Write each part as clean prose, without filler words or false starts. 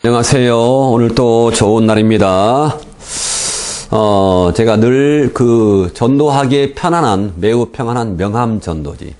안녕하세요. 오늘 또 좋은 날입니다. 제가 늘 전도하기에 편안한, 매우 평안한 명함전도지.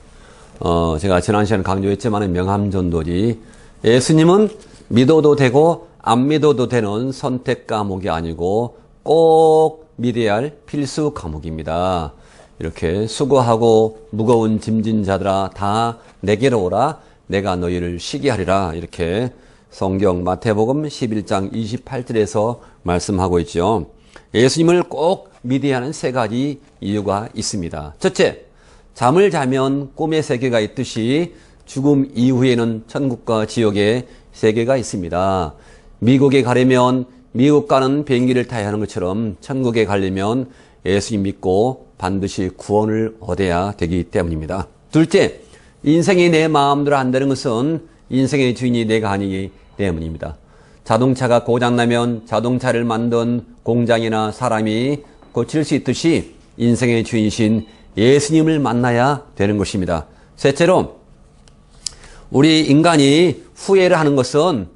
제가 지난 시간에 강조했지만 명함전도지. 예수님은 믿어도 되고 안 믿어도 되는 선택 과목이 아니고 꼭 믿어야 할 필수 과목입니다. 이렇게 수고하고 무거운 짐진 자들아 다 내게로 오라. 내가 너희를 쉬게 하리라. 이렇게 성경 마태복음 11장 28절에서 말씀하고 있죠. 예수님을 꼭 믿어야 하는 세 가지 이유가 있습니다. 첫째, 잠을 자면 꿈의 세계가 있듯이 죽음 이후에는 천국과 지옥의 세계가 있습니다. 미국에 가려면 미국 가는 비행기를 타야 하는 것처럼 천국에 가려면 예수님 믿고 반드시 구원을 얻어야 되기 때문입니다. 둘째, 인생이 내 마음대로 안 되는 것은 인생의 주인이 내가 아니기 때문입니다. 자동차가 고장나면 자동차를 만든 공장이나 사람이 고칠 수 있듯이 인생의 주인이신 예수님을 만나야 되는 것입니다. 셋째로, 우리 인간이 후회를 하는 것은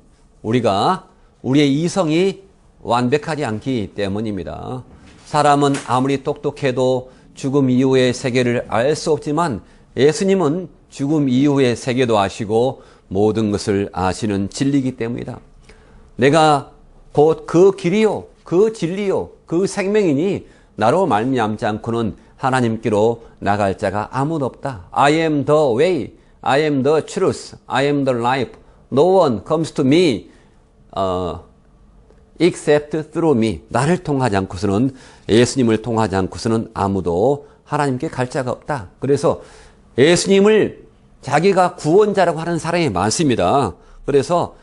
우리의 이성이 완벽하지 않기 때문입니다. 사람은 아무리 똑똑해도 죽음 이후의 세계를 알 수 없지만 예수님은 죽음 이후의 세계도 아시고 모든 것을 아시는 진리이기 때문이다. 내가 곧 그 길이요, 그 진리요, 그 생명이니 나로 말미암지 않고는 하나님께로 나갈 자가 아무도 없다. I am the way, I am the truth, I am the life. No one comes to me except through me. 나를 통하지 않고서는, 예수님을 통하지 않고서는 아무도 하나님께 갈 자가 없다. 그래서 예수님을 자기가 구원자라고 하는 사람이 많습니다. 그래서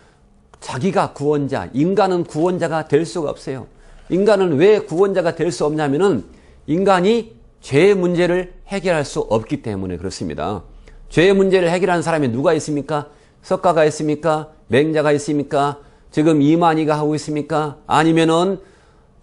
자기가 구원자, 인간은 구원자가 될 수가 없어요. 인간은 왜 구원자가 될 수 없냐면은 인간이 죄의 문제를 해결할 수 없기 때문에 그렇습니다. 죄의 문제를 해결하는 사람이 누가 있습니까? 석가가 있습니까? 맹자가 있습니까? 지금 이만희가 하고 있습니까? 아니면은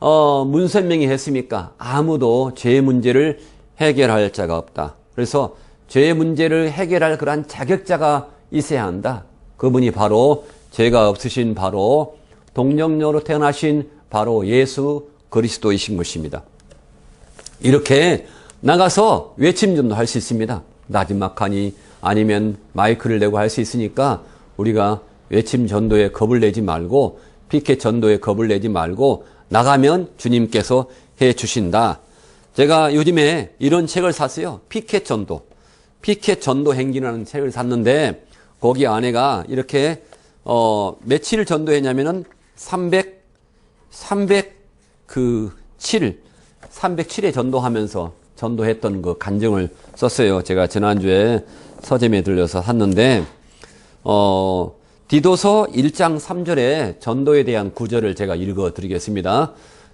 문선명이 했습니까? 아무도 죄의 문제를 해결할 자가 없다. 그래서 죄의 문제를 해결할 그러한 자격자가 있어야 한다. 그분이 바로 죄가 없으신 바로 동정녀로 태어나신 바로 예수 그리스도이신 것입니다. 이렇게 나가서 외침전도 할 수 있습니다. 나지막하니 아니면 마이크를 내고 할 수 있으니까 우리가 외침 전도에 겁을 내지 말고, 피켓 전도에 겁을 내지 말고 나가면 주님께서 해 주신다. 제가 요즘에 이런 책을 샀어요. 피켓 전도 행진이라는 책을 샀는데 거기 안에가 이렇게 며칠 전도했냐면은 307회 전도하면서 전도했던 그 간증을 썼어요. 제가 지난주에 서점에 들려서 샀는데 디도서 1장 3절에 전도에 대한 구절을 제가 읽어 드리겠습니다.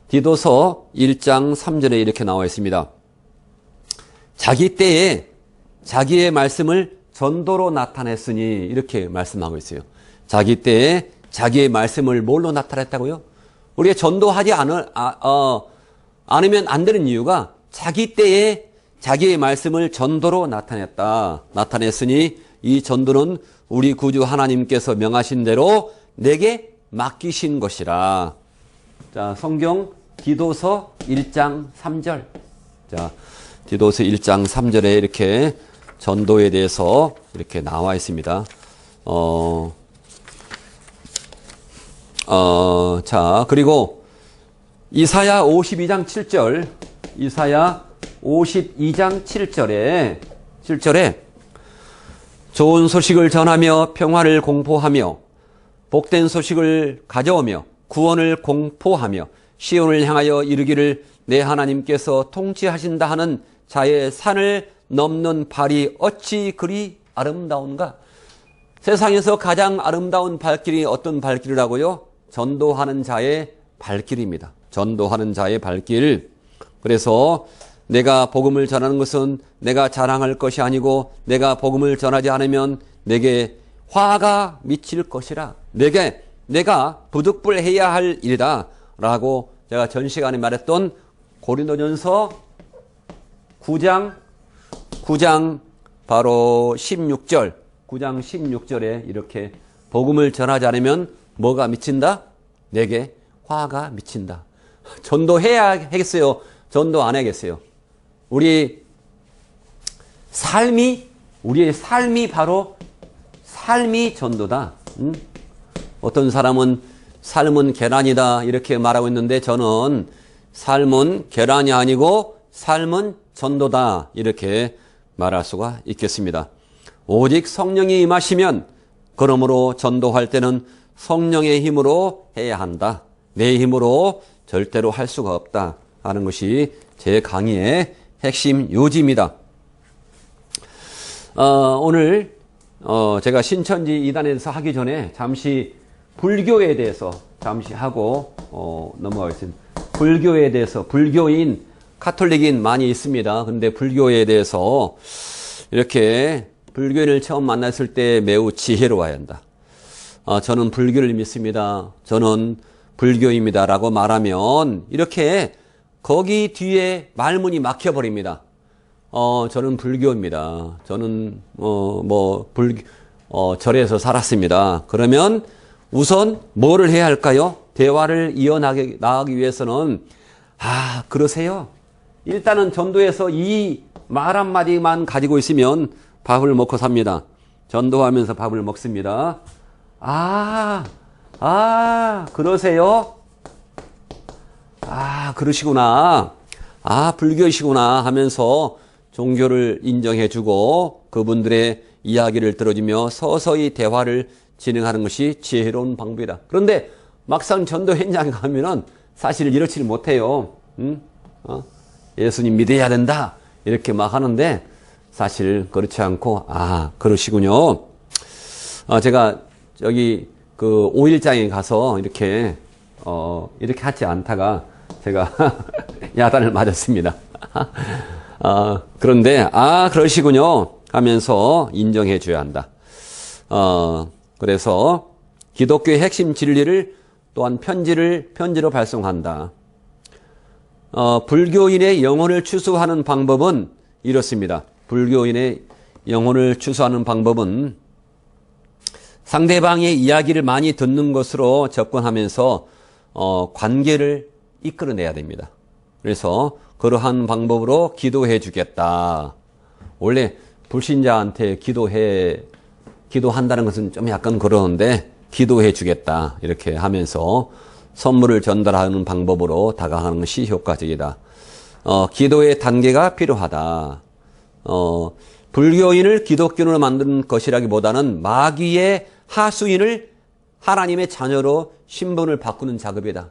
디도서 1장 3절에 이렇게 나와 있습니다. 자기 때에 자기의 말씀을 전도로 나타냈으니, 이렇게 말씀하고 있어요. 자기 때에 자기의 말씀을 뭘로 나타냈다고요? 우리가 전도하지 않으면 안 되는 이유가 자기 때에 자기의 말씀을 전도로 나타냈으니 이 전도는 우리 구주 하나님께서 명하신 대로 내게 맡기신 것이라. 자, 성경 디도서 1장 3절. 자, 디도서 1장 3절에 이렇게 전도에 대해서 이렇게 나와 있습니다. 자, 그리고 이사야 52장 7절, 이사야 52장 7절에 좋은 소식을 전하며 평화를 공포하며 복된 소식을 가져오며 구원을 공포하며 시온을 향하여 이르기를 내 하나님께서 통치하신다 하는 자의 산을 넘는 발이 어찌 그리 아름다운가? 세상에서 가장 아름다운 발길이 어떤 발길이라고요? 전도하는 자의 발길입니다. 전도하는 자의 발길. 그래서 내가 복음을 전하는 것은 내가 자랑할 것이 아니고 내가 복음을 전하지 않으면 내게 화가 미칠 것이라. 내가 부득불해야 할 일이다. 라고 제가 전 시간에 말했던 고린도전서 9장 바로 9장 16절에 이렇게 복음을 전하지 않으면 뭐가 미친다? 내게 화가 미친다. 전도해야겠어요? 전도 안 해야겠어요? 우리의 삶이 바로 삶이 전도다. 어떤 사람은 삶은 계란이다 이렇게 말하고 있는데 저는 삶은 계란이 아니고 삶은 전도다 이렇게 말할 수가 있겠습니다. 오직 성령이 임하시면 그러므로 전도할 때는 성령의 힘으로 해야 한다. 내 힘으로 절대로 할 수가 없다 하는 것이 제 강의의 핵심 요지입니다. 오늘 제가 신천지 2단에서 하기 전에 잠시 불교에 대해서 잠시 하고 넘어가겠습니다. 불교에 대해서 불교인, 카톨릭인 많이 있습니다. 근데 불교에 대해서 이렇게 불교인을 처음 만났을 때 매우 지혜로워야 한다. 저는 불교를 믿습니다. 저는 불교입니다. 라고 말하면 이렇게 거기 뒤에 말문이 막혀버립니다. 저는 불교입니다. 저는 절에서 살았습니다. 그러면 우선 뭐를 해야 할까요? 대화를 이어나가기 위해서는 그러세요? 일단은 전도에서 이 말 한마디만 가지고 있으면 밥을 먹고 삽니다. 전도하면서 밥을 먹습니다. 그러세요? 그러시구나. 불교이시구나 하면서 종교를 인정해주고 그분들의 이야기를 들어주며 서서히 대화를 진행하는 것이 지혜로운 방법이다. 그런데 막상 전도 현장에 가면은 사실 이렇지를 못해요. 예수님 믿어야 된다. 이렇게 막 하는데 사실 그렇지 않고, 그러시군요. 제가 저기 그 5일장에 가서 이렇게 하지 않다가 제가 야단을 맞았습니다. 그런데, 그러시군요. 하면서 인정해 줘야 한다. 그래서 기독교의 핵심 진리를 또한 편지로 발송한다. 불교인의 영혼을 추수하는 방법은 이렇습니다. 불교인의 영혼을 추수하는 방법은 상대방의 이야기를 많이 듣는 것으로 접근하면서 관계를 이끌어내야 됩니다. 그래서 그러한 방법으로 기도해 주겠다. 원래 불신자한테 기도한다는 것은 좀 약간 그러는데 기도해 주겠다. 이렇게 하면서 선물을 전달하는 방법으로 다가가는 것이 효과적이다. 기도의 단계가 필요하다. 불교인을 기독교인으로 만드는 것이라기보다는 마귀의 하수인을 하나님의 자녀로 신분을 바꾸는 작업이다.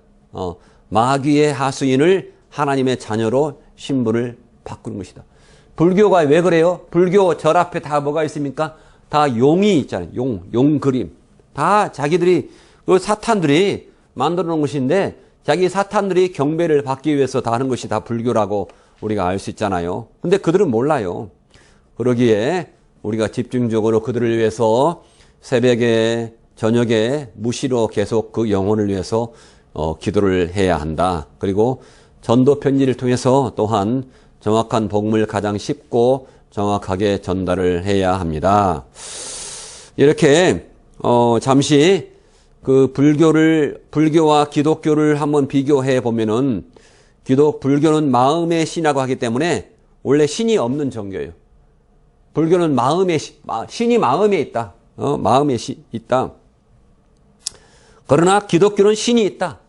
마귀의 하수인을 하나님의 자녀로 신분을 바꾸는 것이다. 불교가 왜 그래요? 불교 절 앞에 다 뭐가 있습니까? 다 용이 있잖아요. 용 그림. 다 자기들이, 그 사탄들이 만들어 놓은 것인데 자기 사탄들이 경배를 받기 위해서 다 하는 것이 다 불교라고 우리가 알 수 있잖아요. 근데 그들은 몰라요. 그러기에 우리가 집중적으로 그들을 위해서 새벽에, 저녁에 무시로 계속 그 영혼을 위해서 기도를 해야 한다. 그리고 전도 편지를 통해서 또한 정확한 복음을 가장 쉽고 정확하게 전달을 해야 합니다. 이렇게 잠시 그 불교와 기독교를 한번 비교해 보면은 불교는 마음의 신이라고 하기 때문에 원래 신이 없는 종교예요. 불교는 신이 마음에 있다. 마음에 있다. 그러나 기독교는 신이 있다.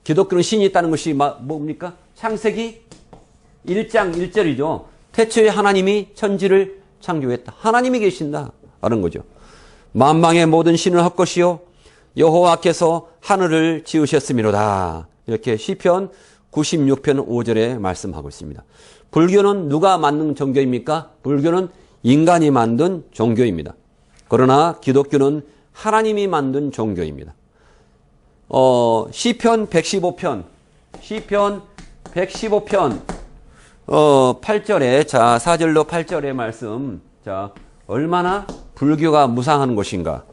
기독교는 신이 있다는 것이 뭡니까? 창세기 1장 1절이죠. 태초에 하나님이 천지를 창조했다. 하나님이 계신다. 라는 거죠. 만방의 모든 신을 할 것이요 여호와께서 하늘을 지으셨음이로다. 이렇게 시편 96편 5절에 말씀하고 있습니다. 불교는 누가 만든 종교입니까? 불교는 인간이 만든 종교입니다. 그러나 기독교는 하나님이 만든 종교입니다. 시편 115편 8절에 4절로 8절의 말씀. 얼마나 불교가 무상한 것인가.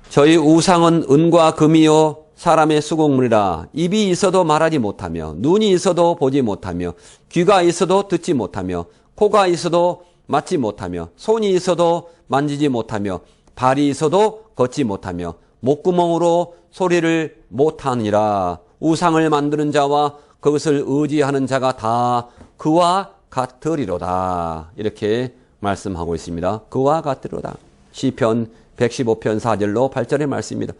저희 우상은 은과 금이요 사람의 수공물이라. 입이 있어도 말하지 못하며 눈이 있어도 보지 못하며 귀가 있어도 듣지 못하며 코가 있어도 맞지 못하며 손이 있어도 만지지 못하며 발이 있어도 걷지 못하며 목구멍으로 소리를 못하니라. 우상을 만드는 자와 그것을 의지하는 자가 다 그와 같으리로다. 이렇게 말씀하고 있습니다. 그와 같으리로다. 시편 115편 4절로 8절의 말씀입니다.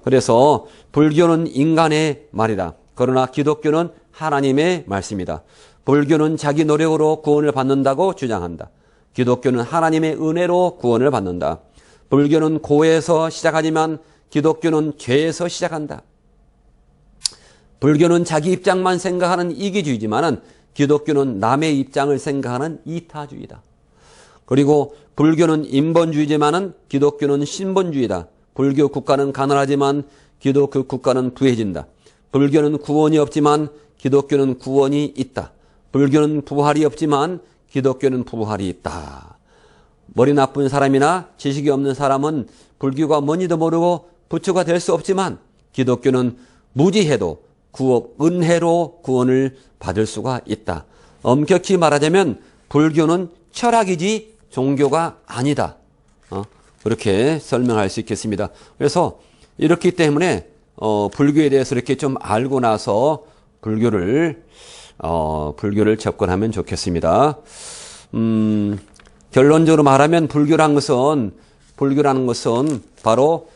그래서 불교는 인간의 말이다. 그러나 기독교는 하나님의 말씀이다. 불교는 자기 노력으로 구원을 받는다고 주장한다. 기독교는 하나님의 은혜로 구원을 받는다. 불교는 고에서 시작하지만 기독교는 죄에서 시작한다. 불교는 자기 입장만 생각하는 이기주의지만 기독교는 남의 입장을 생각하는 이타주의다. 그리고 불교는 인본주의지만 기독교는 신본주의다. 불교 국가는 가난하지만 기독교 국가는 부해진다. 불교는 구원이 없지만 기독교는 구원이 있다. 불교는 부활이 없지만 기독교는 부활이 있다. 머리 나쁜 사람이나 지식이 없는 사람은 불교가 뭔지도 모르고 부처가 될 수 없지만 기독교는 무지해도 은혜로 구원을 받을 수가 있다. 엄격히 말하자면 불교는 철학이지 종교가 아니다. 그렇게 설명할 수 있겠습니다. 그래서 이렇기 때문에 불교에 대해서 이렇게 좀 알고 나서 불교를 접근하면 좋겠습니다. 결론적으로 말하면 불교라는 것은 바로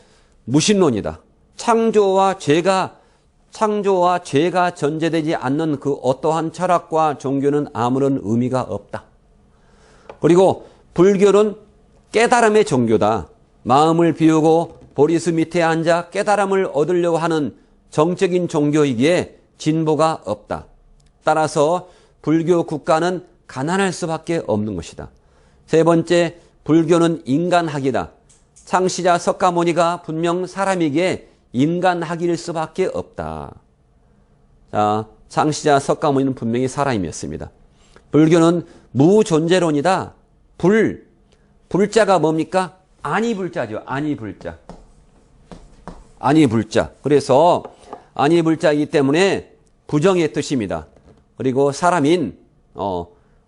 무신론이다. 창조와 죄가 전제되지 않는 그 어떠한 철학과 종교는 아무런 의미가 없다. 그리고 불교는 깨달음의 종교다. 마음을 비우고 보리수 밑에 앉아 깨달음을 얻으려고 하는 정적인 종교이기에 진보가 없다. 따라서 불교 국가는 가난할 수밖에 없는 것이다. 세 번째, 불교는 인간학이다. 창시자 석가모니가 분명 사람이기에 인간학일 수밖에 없다. 자, 창시자 석가모니는 분명히 사람이었습니다. 불교는 무존재론이다. 불자가 뭡니까? 아니불자죠. 아니불자. 그래서 아니불자이기 때문에 부정의 뜻입니다. 그리고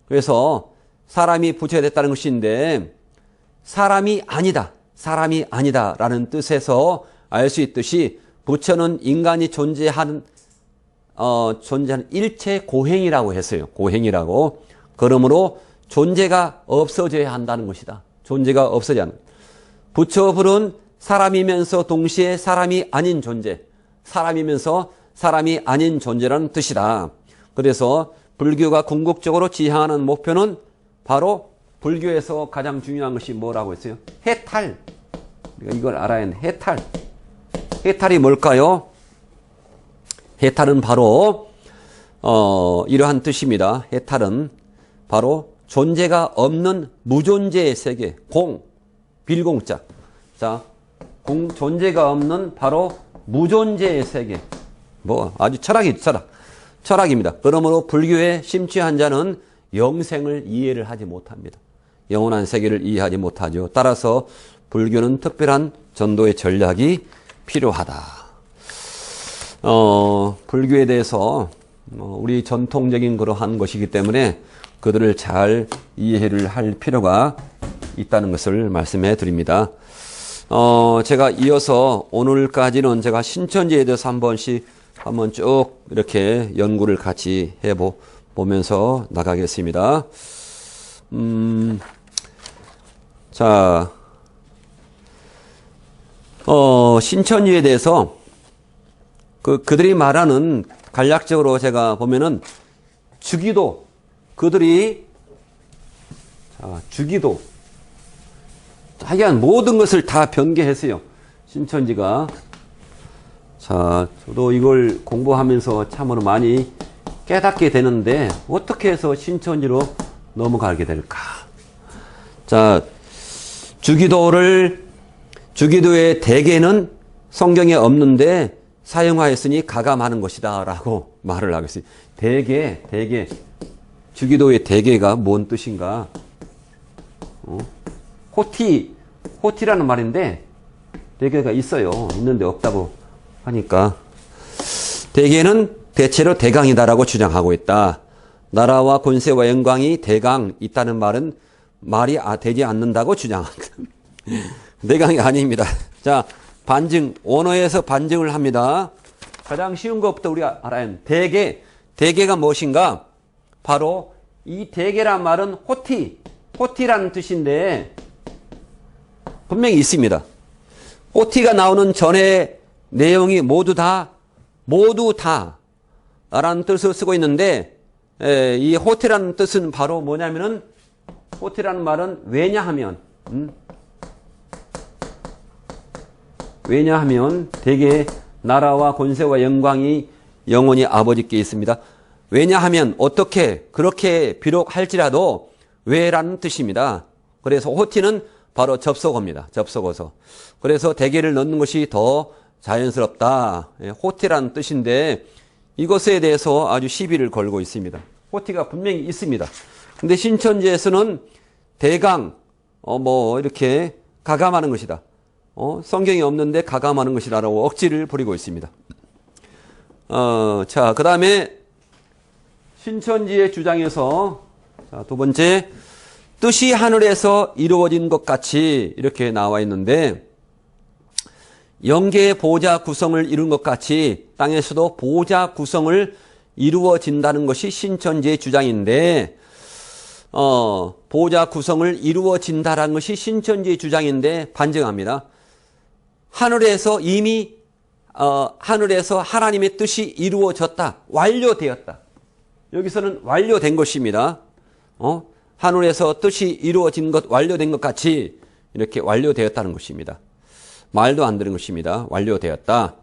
그래서 사람이 부처됐다는 것인데 사람이 아니다라는 뜻에서 알 수 있듯이 부처는 인간이 존재하는 일체 고행이라고 했어요. 고행이라고. 그러므로 존재가 없어져야 한다는 것이다. 존재가 없어져야 한다. 부처불은 사람이면서 동시에 사람이 아닌 존재, 사람이면서 사람이 아닌 존재라는 뜻이다. 그래서 불교가 궁극적으로 지향하는 목표는 바로 불교에서 가장 중요한 것이 뭐라고 했어요? 해탈. 우리가 이걸 알아야 하는 해탈. 해탈이 뭘까요? 해탈은 바로 이러한 뜻입니다. 해탈은 바로 존재가 없는 무존재의 세계, 빌공자. 자, 존재가 없는 바로 무존재의 세계. 아주 철학입니다. 그러므로 불교에 심취한 자는 영생을 이해를 하지 못합니다. 영원한 세계를 이해하지 못하죠. 따라서 불교는 특별한 전도의 전략이 필요하다. 불교에 대해서 우리 전통적인 그러한 것이기 때문에 그들을 잘 이해를 할 필요가 있다는 것을 말씀해 드립니다. 제가 이어서 오늘까지는 제가 신천지에 대해서 한번 쭉 이렇게 연구를 같이 해보면서 나가겠습니다. 자, 신천지에 대해서 그들이 말하는 간략적으로 제가 보면은 주기도, 주기도, 하여간 모든 것을 다 변개했어요. 신천지가. 자, 저도 이걸 공부하면서 참으로 많이 깨닫게 되는데 어떻게 해서 신천지로 넘어가게 될까? 자, 주기도의 대개는 성경에 없는데 사용하였으니 가감하는 것이다 라고 말을 하고 있어요. 대개 주기도의 대개가 뭔 뜻인가? 호티라는 말인데 대개가 있는데 없다고 하니까 대개는 대체로 대강이다라고 주장하고 있다. 나라와 권세와 영광이 대강 있다는 말은 말이 되지 않는다고 주장한다. 대강이 아닙니다. 자, 반증, 원어에서 반증을 합니다. 가장 쉬운 것부터 우리가 알아야 하는 대개가 무엇인가? 바로 이 대개란 말은 호티라는 뜻인데 분명히 있습니다. 호티가 나오는 전의 내용이 모두 다 라는 뜻을 쓰고 있는데 이 호티라는 뜻은 바로 뭐냐면은 호티라는 말은 왜냐하면 대개 나라와 권세와 영광이 영원히 아버지께 있습니다. 왜냐하면 어떻게 그렇게 비록 할지라도 왜라는 뜻입니다. 그래서 호티는 바로 접속어입니다. 접속어서. 그래서 대개를 넣는 것이 더 자연스럽다. 호티라는 뜻인데 이것에 대해서 아주 시비를 걸고 있습니다. 호티가 분명히 있습니다. 근데 신천지에서는 대강 이렇게 가감하는 것이다. 성경이 없는데 가감하는 것이다라고 억지를 부리고 있습니다. 자, 그 다음에 신천지의 주장에서 두 번째, 뜻이 하늘에서 이루어진 것 같이 이렇게 나와 있는데 영계의 보좌 구성을 이룬 것 같이 땅에서도 보좌 구성을 이루어진다는 것이 신천지의 주장인데 보좌 구성을 이루어진다라는 것이 신천지의 주장인데 반증합니다. 하늘에서 이미 하늘에서 하나님의 뜻이 이루어졌다. 완료되었다. 여기서는 완료된 것입니다. 하늘에서 뜻이 이루어진 것, 완료된 것 같이 이렇게 완료되었다는 것입니다. 말도 안 되는 것입니다. 완료되었다.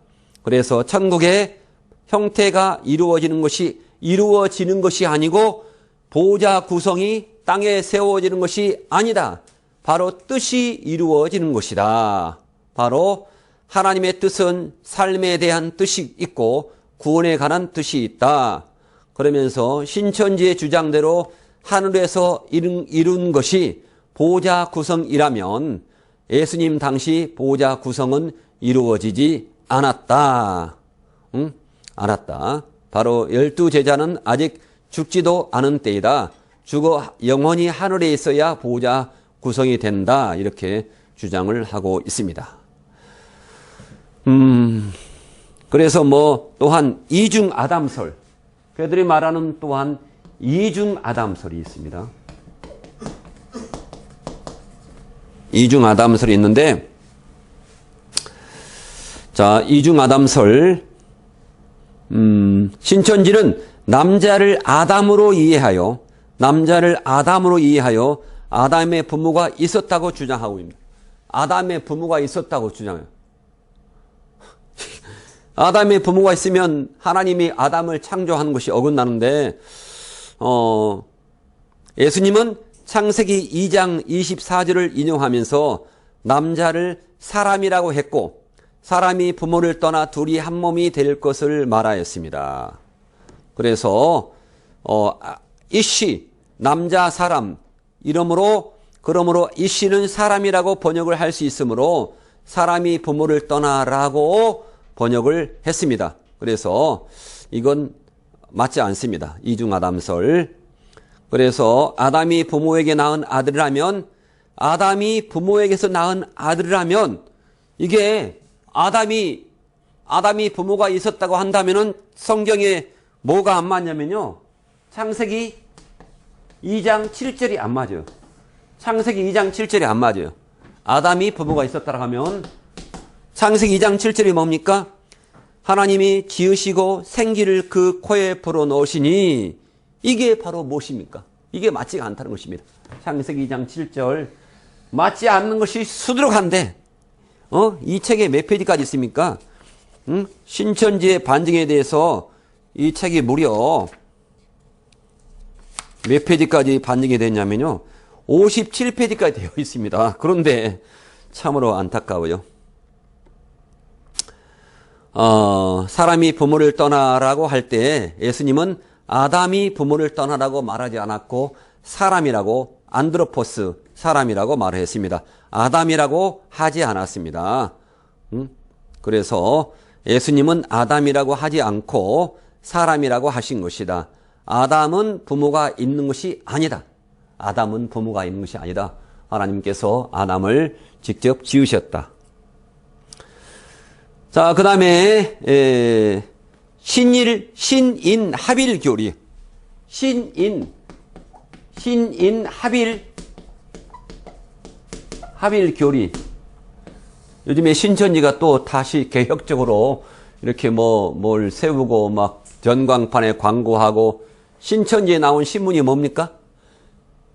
그래서 천국의 형태가 이루어지는 것이 아니고 보좌 구성이 땅에 세워지는 것이 아니다. 바로 뜻이 이루어지는 것이다. 바로 하나님의 뜻은 삶에 대한 뜻이 있고 구원에 관한 뜻이 있다. 그러면서 신천지의 주장대로 하늘에서 이룬 것이 보좌 구성이라면 예수님 당시 보좌 구성은 이루어지지 않았다. 않았다. 바로 12제자는 아직 죽지도 않은 때이다. 죽어 영원히 하늘에 있어야 보좌 구성이 된다. 이렇게 주장을 하고 있습니다. 그래서 또한 이중 아담설. 그들이 말하는 또한 이중 아담설이 있습니다. 이중 아담설이 있는데, 자, 이중 아담설. 신천지는 남자를 아담으로 이해하여 아담의 부모가 있었다고 주장하고 있습니다. 아담의 부모가 있었다고 주장해요. 아담의 부모가 있으면 하나님이 아담을 창조한 것이 어긋나는데 예수님은 창세기 2장 24절을 인용하면서 남자를 사람이라고 했고 사람이 부모를 떠나 둘이 한 몸이 될 것을 말하였습니다. 그래서 이씨, 남자, 사람 그러므로 이씨는 사람이라고 번역을 할 수 있으므로 사람이 부모를 떠나라고 번역을 했습니다. 그래서 이건 맞지 않습니다. 이중아담설. 그래서 아담이 부모에게 낳은 아들이라면 아담이 부모에게서 낳은 아들이라면 이게 아담이 부모가 있었다고 한다면은 성경에 뭐가 안 맞냐면요. 창세기 2장 7절이 안 맞아요. 창세기 2장 7절이 안 맞아요. 아담이 부모가 있었다고 하면 창세기 2장 7절이 뭡니까? 하나님이 지으시고 생기를 그 코에 불어넣으시니 이게 바로 무엇입니까? 이게 맞지가 않다는 것입니다. 창세기 2장 7절 맞지 않는 것이 수두룩한데 이 책에 몇 페이지까지 있습니까? 신천지의 반증에 대해서 이 책이 무려 몇 페이지까지 반증이 됐냐면요. 57페이지까지 되어 있습니다. 그런데 참으로 안타까워요. 사람이 부모를 떠나라고 할 때 예수님은 아담이 부모를 떠나라고 말하지 않았고 사람이라고 안드로포스 사람이라고 말을 했습니다. 아담이라고 하지 않았습니다. 그래서 예수님은 아담이라고 하지 않고 사람이라고 하신 것이다. 아담은 부모가 있는 것이 아니다. 아담은 부모가 있는 것이 아니다. 하나님께서 아담을 직접 지으셨다. 자, 그 다음에, 신인, 합일 교리. 신인, 합일 교리. 요즘에 신천지가 또 다시 개혁적으로 이렇게 뭘 세우고 막 전광판에 광고하고 신천지에 나온 신문이 뭡니까?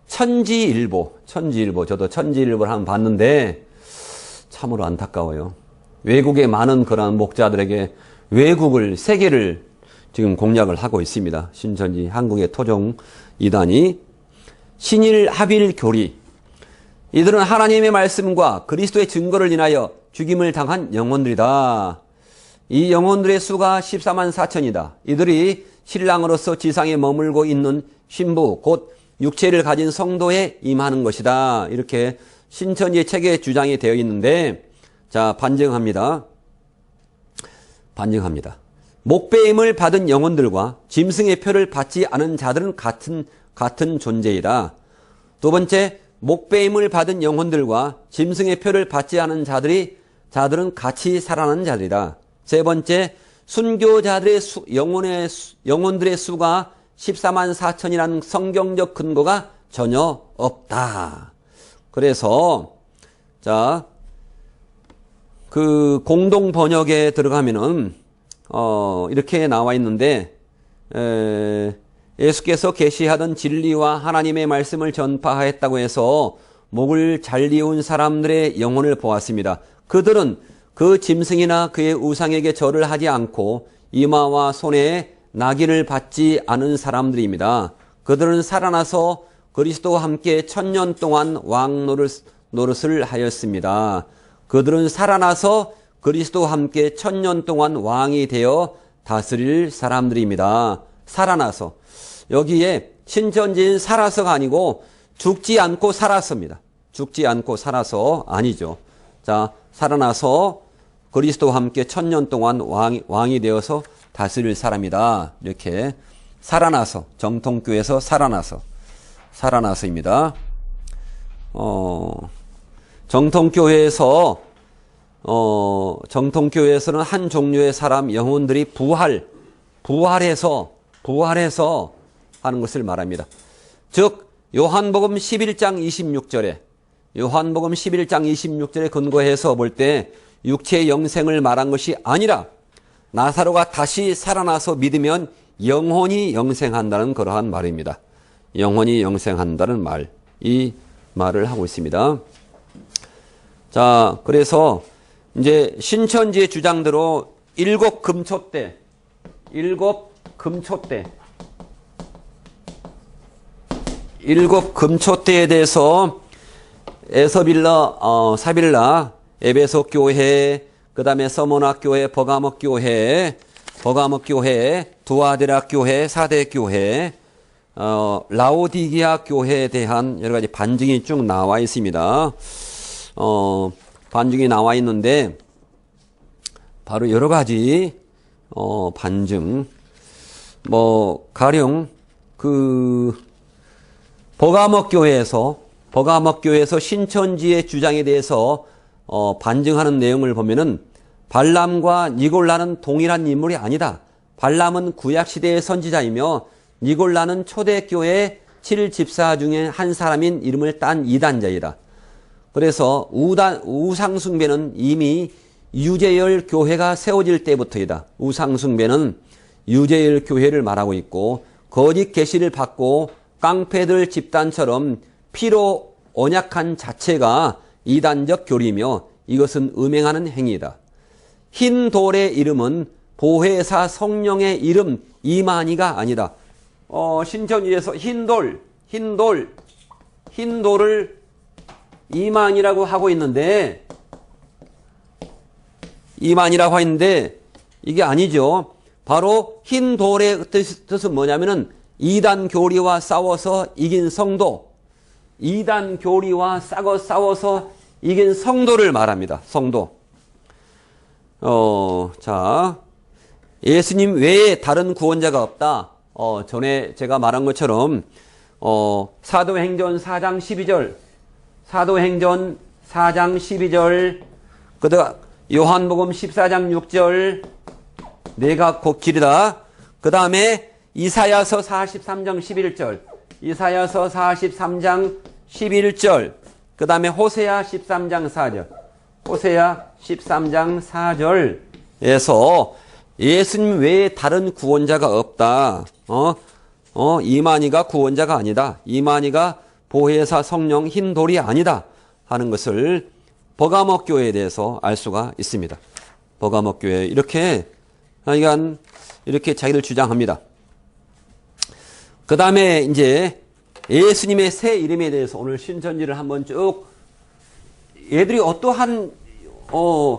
천지일보. 저도 천지일보를 한번 봤는데 참으로 안타까워요. 외국의 많은 그런 목자들에게 세계를 지금 공략을 하고 있습니다. 신천지 한국의 토종 이단이. 신일 합일 교리. 이들은 하나님의 말씀과 그리스도의 증거를 인하여 죽임을 당한 영혼들이다. 이 영혼들의 수가 14만 4천이다. 이들이 신랑으로서 지상에 머물고 있는 신부 곧 육체를 가진 성도에 임하는 것이다. 이렇게 신천지의 책에 주장이 되어 있는데, 자, 반증합니다. 목배임을 받은 영혼들과 짐승의 표를 받지 않은 자들은 같은 존재이다. 두 번째, 목배임을 받은 영혼들과 짐승의 표를 받지 않은 자들은 같이 살아나는 자들이다. 세 번째, 순교자들의 영혼들의 수가 14만 4천이라는 성경적 근거가 전혀 없다. 그래서 자, 그 공동 번역에 들어가면은 이렇게 나와 있는데, 예수께서 계시하던 진리와 하나님의 말씀을 전파하였다고 해서 목을 잘리운 사람들의 영혼을 보았습니다. 그들은 그 짐승이나 그의 우상에게 절을 하지 않고 이마와 손에 낙인을 받지 않은 사람들입니다. 그들은 살아나서 그리스도와 함께 1000년 동안 왕 노릇을 하였습니다. 그들은 살아나서 그리스도와 함께 1000년 동안 왕이 되어 다스릴 사람들입니다. 살아나서. 여기에 신천지는 살아서가 아니고 죽지 않고 살았습니다. 죽지 않고 살아서 아니죠. 자, 살아나서 그리스도와 함께 1000년 동안 왕이 되어서 다스릴 사람이다. 이렇게 살아나서, 정통교회에서 살아나서입니다. 정통교회에서는 한 종류의 사람 영혼들이 부활해서 하는 것을 말합니다. 즉 요한복음 11장 26절에 근거해서 볼 때 육체의 영생을 말한 것이 아니라 나사로가 다시 살아나서 믿으면 영혼이 영생한다는 그러한 말입니다. 영혼이 영생한다는 말, 이 말을 하고 있습니다. 자, 그래서 이제 신천지의 주장대로 일곱 금초대에 대해서 에서빌라, 사빌라, 에베소 교회, 그 다음에 서모나 교회, 버가모 교회, 두아데라 교회, 사대 교회, 라오디게아 교회에 대한 여러 가지 반증이 쭉 나와 있습니다. 반증이 나와 있는데, 바로 여러 가지, 반증, 가령, 버가모 교회에서 신천지의 주장에 대해서 반증하는 내용을 보면은 발람과 니골라는 동일한 인물이 아니다. 발람은 구약시대의 선지자이며 니골라는 초대교회 7집사 중에 한 사람인 이름을 딴 이단자이다. 그래서 우상숭배는 이미 유재열 교회가 세워질 때부터이다. 우상숭배는 유재열 교회를 말하고 있고 거짓 계시를 받고 깡패들 집단처럼 피로 언약한 자체가 이단적 교리이며 이것은 음행하는 행위이다. 흰 돌의 이름은 보혜사 성령의 이름 이만희가 아니다. 신천지에서 흰돌을 이만희라고 하고 있는데 이게 아니죠. 바로 흰 돌의 뜻은 뭐냐면은 이단 교리와 싸워서 이긴 성도, 이단 교리와 싸워서 이긴 성도를 말합니다. 성도. 자, 예수님 외에 다른 구원자가 없다. 전에 제가 말한 것처럼, 사도행전 4장 12절, 그다가 요한복음 14장 6절 내가 곧 길이다. 그 다음에 이사야서 43장 11절, 이사야서 43장 11절, 그 다음에 호세아 13장 4절, 호세아 13장 4절에서 예수님 외에 다른 구원자가 없다. 이만희가 구원자가 아니다. 이만희가 보혜사 성령 흰돌이 아니다 하는 것을 버가모 교회에 대해서 알 수가 있습니다. 버가모 교회 이렇게 자기들 주장합니다. 그 다음에 이제 예수님의 새 이름에 대해서 오늘 신천지를 한번 쭉 얘들이 어떠한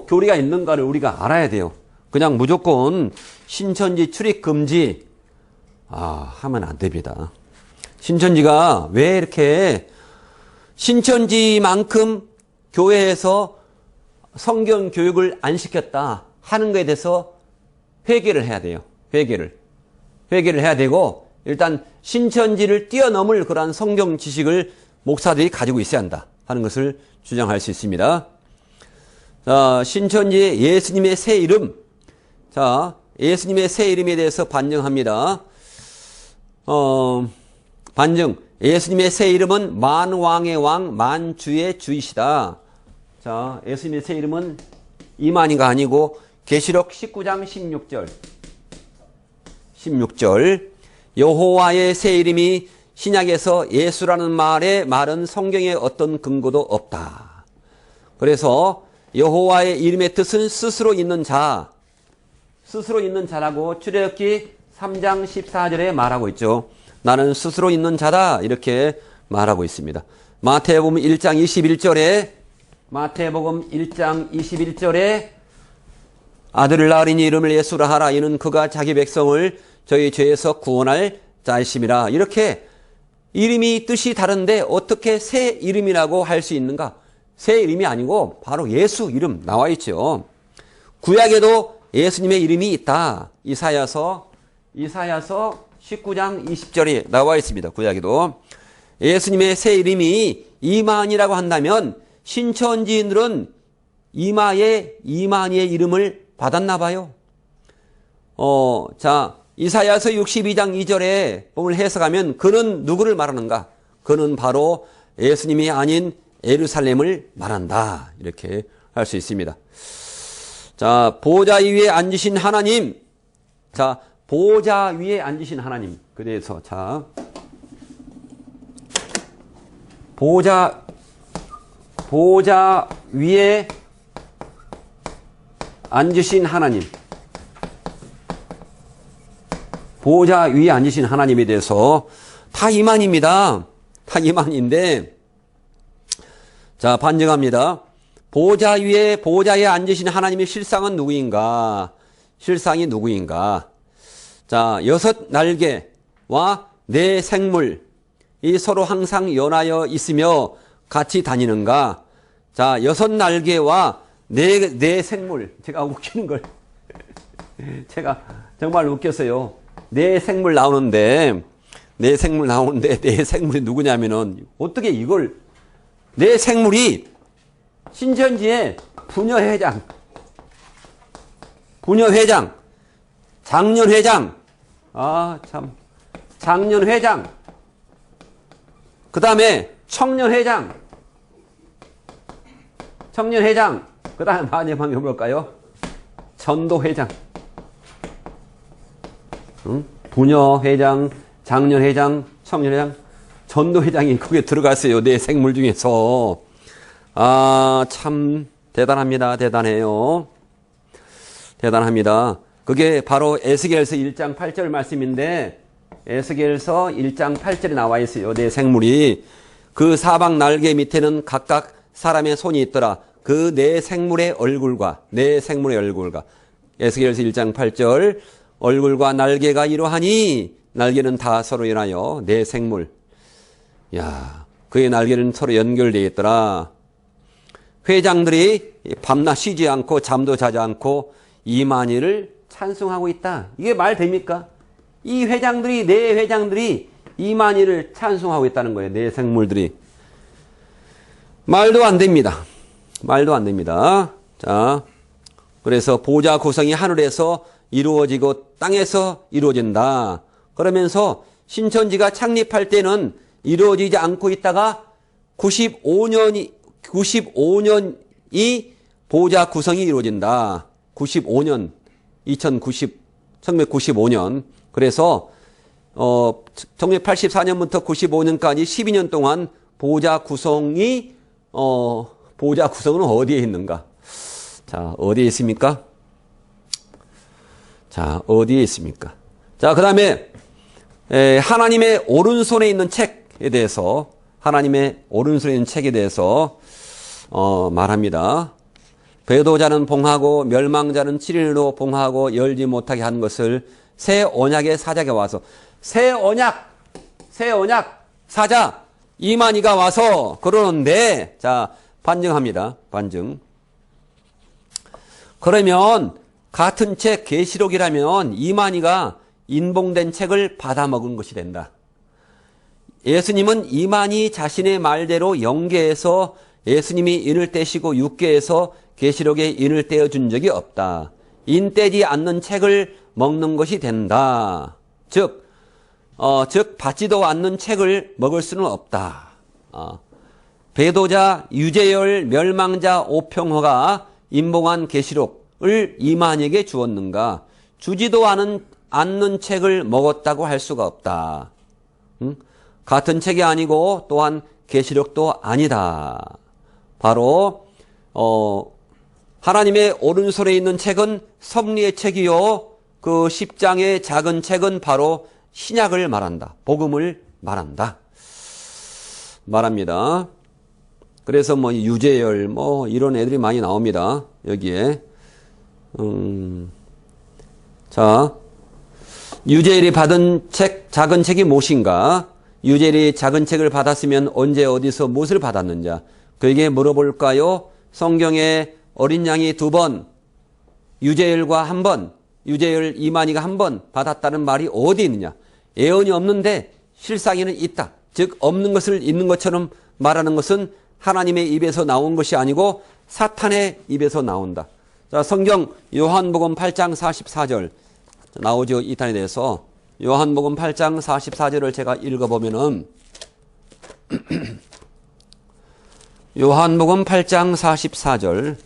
교리가 있는가를 우리가 알아야 돼요. 그냥 무조건 신천지 출입 금지 하면 안 됩니다. 신천지가 왜 이렇게 신천지만큼 교회에서 성경 교육을 안 시켰다 하는 것에 대해서 회개를 해야 돼요. 회개를 해야 되고 일단 신천지를 뛰어넘을 그러한 성경 지식을 목사들이 가지고 있어야 한다 하는 것을 주장할 수 있습니다. 자, 신천지의 예수님의 새 이름. 자, 예수님의 새 이름에 대해서 반증합니다. 반증. 예수님의 새 이름은 만왕의 왕, 만주의 주이시다. 자, 예수님의 새 이름은 이만희가 아니고 계시록 19장 16절. 여호와의 새 이름이 신약에서 예수라는 말은 성경에 어떤 근거도 없다. 그래서 여호와의 이름의 뜻은 스스로 있는 자라고 출애굽기 3장 14절에 말하고 있죠. 나는 스스로 있는 자다 이렇게 말하고 있습니다. 마태복음 1장 21절에 아들을 낳으리니 이름을 예수라 하라. 이는 그가 자기 백성을 저희 죄에서 구원할 자이심이라. 이렇게 이름이 뜻이 다른데 어떻게 새 이름이라고 할 수 있는가? 새 이름이 아니고 바로 예수 이름 나와 있죠. 구약에도 예수님의 이름이 있다. 이사야서 19장 20절에 나와 있습니다. 구약에도. 예수님의 새 이름이 이만희라고 한다면 신천지인들은 이만희의 이름을 받았나 봐요. 자, 이사야서 62장 2절에 보면 해석하면 그는 누구를 말하는가? 그는 바로 예수님이 아닌 예루살렘을 말한다. 이렇게 할 수 있습니다. 자, 보좌 위에 앉으신 하나님. 자, 보좌 위에 앉으신 하나님. 그래서 자, 보좌 위에 앉으신 하나님. 보좌 위에 앉으신 하나님에 대해서 다 이만입니다. 다 이만인데, 자, 반증합니다. 보좌에 앉으신 하나님의 실상은 누구인가? 실상이 누구인가? 자, 6 날개와 4 생물, 이 서로 항상 연하여 있으며 같이 다니는가? 자, 6 날개와 4 생물. 제가 웃기는 걸. 제가 정말 웃겼어요. 4 생물 나오는데, 4 생물이 누구냐면은, 어떻게 이걸, 4 생물이 신천지의 부녀회장, 장년회장, 장년회장, 그 다음에 청년회장, 그 다음에 마지막에 볼까요? 전도회장. 부녀회장, 장년회장, 청년회장, 전도회장이 거기에 들어갔어요. 4 생물 중에서. 참 대단합니다. 대단해요. 대단합니다. 그게 바로 에스겔서 1장 8절 말씀인데, 에스겔서 1장 8절에 나와 있어요. 4 생물이. 그 사방 날개 밑에는 각각 사람의 손이 있더라. 그 4 생물의 얼굴과 에스겔서 1장 8절, 얼굴과 날개가 이러하니 날개는 다 서로 연하여 4 생물. 야, 그의 날개는 서로 연결되어 있더라. 회장들이 밤낮 쉬지 않고 잠도 자지 않고 이만희를 찬송하고 있다. 이게 말 됩니까? 이 회장들이, 4 회장들이 이만희를 찬송하고 있다는 거예요. 4 생물들이. 말도 안 됩니다. 자, 그래서 보좌 구성이 하늘에서 이루어지고 땅에서 이루어진다. 그러면서 신천지가 창립할 때는 이루어지지 않고 있다가 95년이 보좌 구성이 이루어진다. 95년, 1995년. 그래서 1984년부터 95년까지 12년 동안 보좌 구성은 어디에 있는가? 자, 어디에 있습니까? 자, 어디에 있습니까? 자, 그 다음에 하나님의 오른손에 있는 책에 대해서 말합니다. 배도자는 봉하고 멸망자는 7일로 봉하고 열지 못하게 한 것을 새 언약의 사자가 와서 새 언약 사자 이만희가 와서 그러는데 자 반증합니다. 반증. 그러면 같은 책 계시록이라면 이만희가 인봉된 책을 받아먹은 것이 된다. 예수님은 이만희 자신의 말대로 영계에서 예수님이 인을 떼시고 육계에서 계시록에 인을 떼어준 적이 없다. 인 떼지 않는 책을 먹는 것이 된다. 즉 받지도 않는 책을 먹을 수는 없다. 배도자, 유재열, 멸망자, 오평호가 인봉한 계시록을 이만희에게 주었는가? 주지도 않는 책을 먹었다고 할 수가 없다. 같은 책이 아니고 또한 계시록도 아니다. 바로 하나님의 오른손에 있는 책은 섭리의 책이요 그 10장의 작은 책은 바로 신약을 말한다. 복음을 말합니다. 그래서 유재열 이런 애들이 많이 나옵니다. 여기에 자 유재열이 받은 책 작은 책이 무엇인가? 유재열이 작은 책을 받았으면 언제 어디서 무엇을 받았는지 그에게 물어볼까요? 성경에 어린 양이 2번, 유재열과 1번, 유재열 이만희가 1번 받았다는 말이 어디 있느냐? 예언이 없는데 실상에는 있다. 즉 없는 것을 있는 것처럼 말하는 것은 하나님의 입에서 나온 것이 아니고 사탄의 입에서 나온다. 자, 성경 요한복음 8장 44절 나오죠. 이 단에 대해서 요한복음 8장 44절을 제가 읽어보면은 요한복음 8장 44절